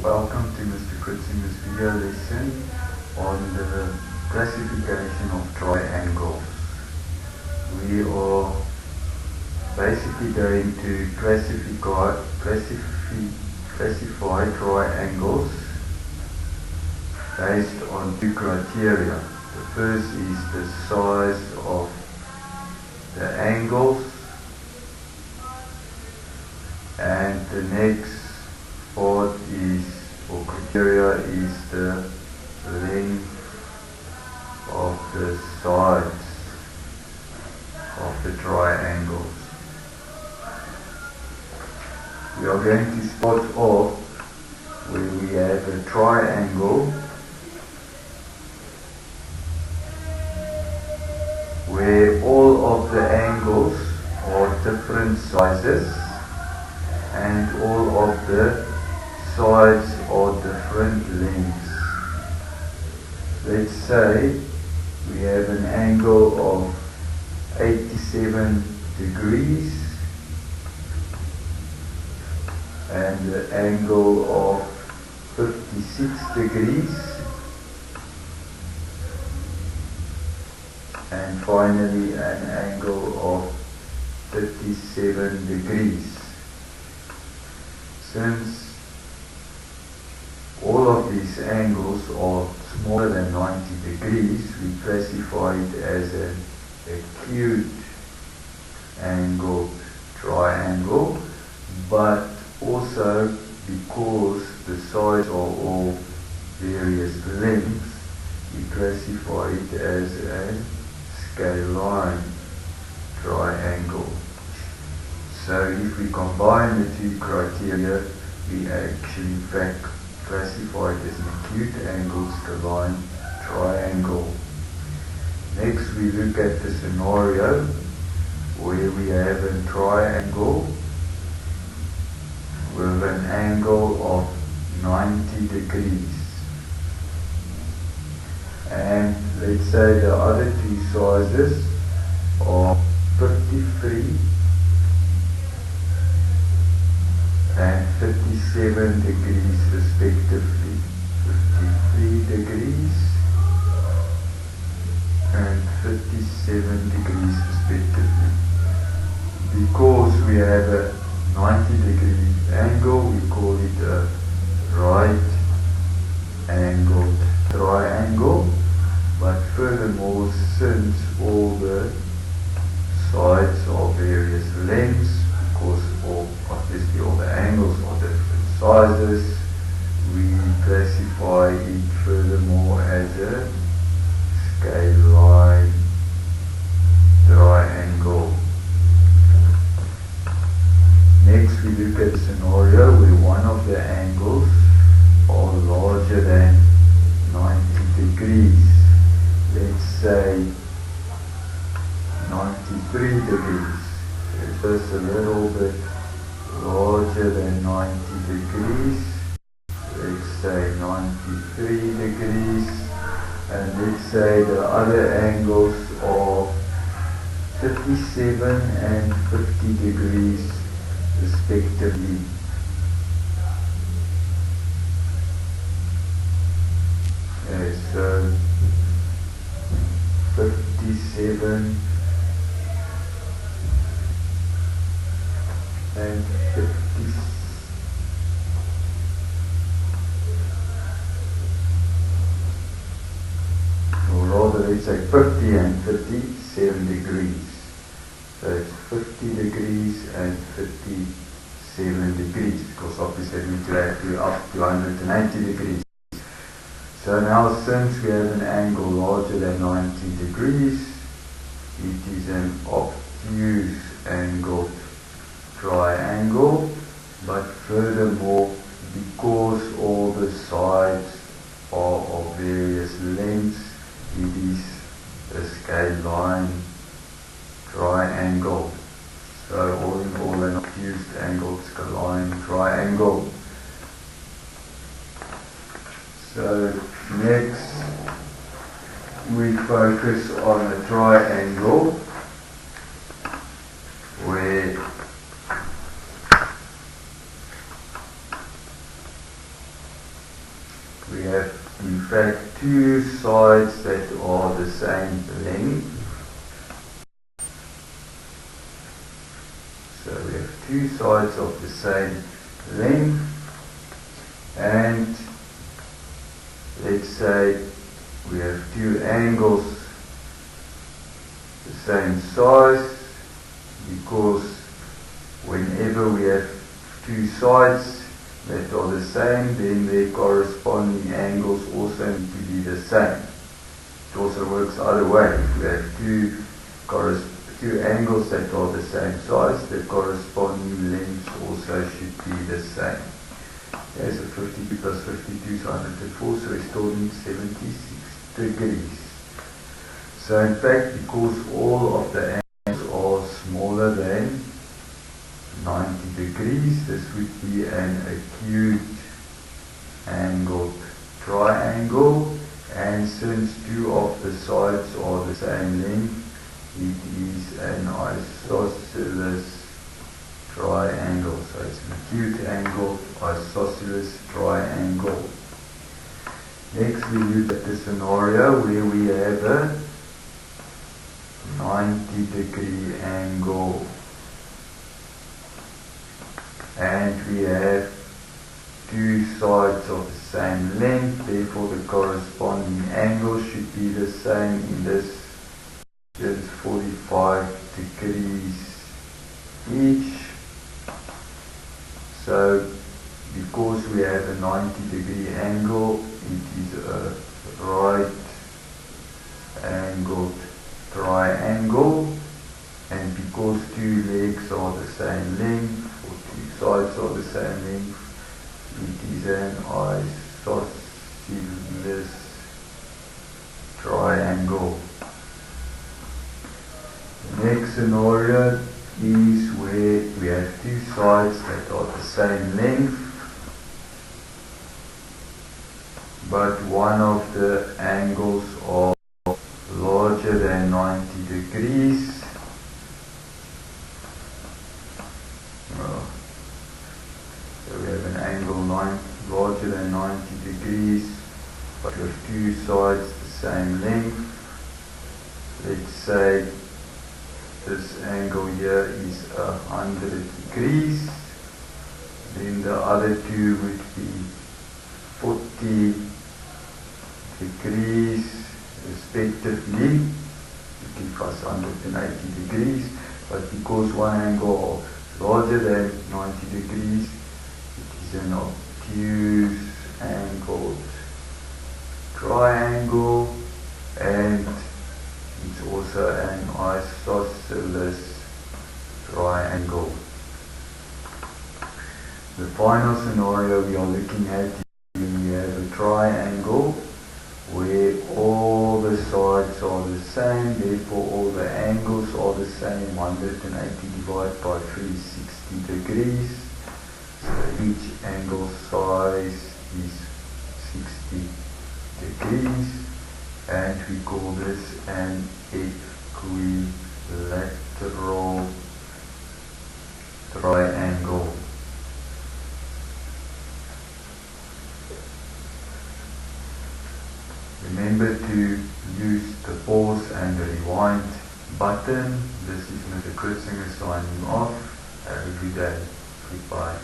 Welcome to Mr. Kritzinger's video lesson on the classification of triangles. We are basically going to classify triangles based on two criteria. The first is the size of the angles, and the next part is, or criteria, is the length of the sides of the triangles. We are going to start off where we have a triangle where all of the angles are different sizes and all of the sides are different lengths. Let's say we have an angle of 87 degrees and the angle of 56 degrees, and finally an angle of 37 degrees. Since all of these angles are smaller than 90 degrees, we classify it as an acute angled triangle, but also because the sides are all various lengths, we classify it as a scalene triangle. So if we combine the two criteria, we actually in fact classify it as an acute angled scalene triangle. Next we look at the scenario where we have a triangle with an angle of 90 degrees. And let's say the other two sizes are 53 and 57 degrees respectively. 53 degrees and 57 degrees respectively. Because we have a 90 degree angle, we call it a right angled triangle. But furthermore, since all the sides are various lengths, because obviously all the angles are different sizes, we classify it furthermore as a scalene triangle. Next we look at a scenario where one of the angles are larger than 90 degrees. Let's say 93 degrees. It's just a little bit larger than 90 degrees. Let's say 93 degrees. And let's say the other angles are 57 and 50 degrees respectively. So 57 and 50, or rather let's say 50 and 57 degrees. So it's 50 degrees and 57 degrees, because obviously we need to have to up to 180 degrees. So now, since we have an angle larger than 90 degrees, it is an obtuse angled triangle, but furthermore, because all the sides are of various lengths, it is a scalene triangle. So all in all, an obtuse angled scalene triangle. So next we focus on a triangle we have in fact two sides that are the same length. So we have two sides of the same length, and let's say we have two angles the same size, because whenever we have two sides that are the same, then their corresponding angles also need to be the same. It also works the other way. If we have two angles that are the same size, the corresponding lengths also should be the same. There's a 52 plus 52 is 104, so we still need 76 degrees. So in fact, because all of the angles are smaller than 90 degrees, this would be an acute angled triangle, and since two of the sides are the same length, it is an isosceles triangle. So it's an acute angled isosceles triangle. Next we look at the scenario where we have a 90-degree angle, and we have two sides of the same length, therefore the corresponding angle should be the same. In this case 45 degrees each. So because we have a 90-degree angle, it is a right angled triangle, and because two legs are the same length, or two sides are the same length, it is an isosceles triangle. The next scenario is where we have two sides that are the same length, but one of the angles are larger than 90 degrees. So we have an angle larger than 90 degrees, but with two sides the same length. Let's say this angle here is 100 degrees. Then the other two would be 40 degrees respectively, to give us 180 degrees. But because one angle is larger than 90 degrees, it is an obtuse angled triangle, and it's also an isosceles triangle. The final scenario we are looking at is when we have a triangle where all the sides are the same, therefore all the angles are the same. 180 divided by 360 degrees. So each angle size is 60 degrees, and we call this an equilateral triangle. Remember to use the pause and the rewind button. This is Mr. Kritzinger signing off. Have a good day. Goodbye.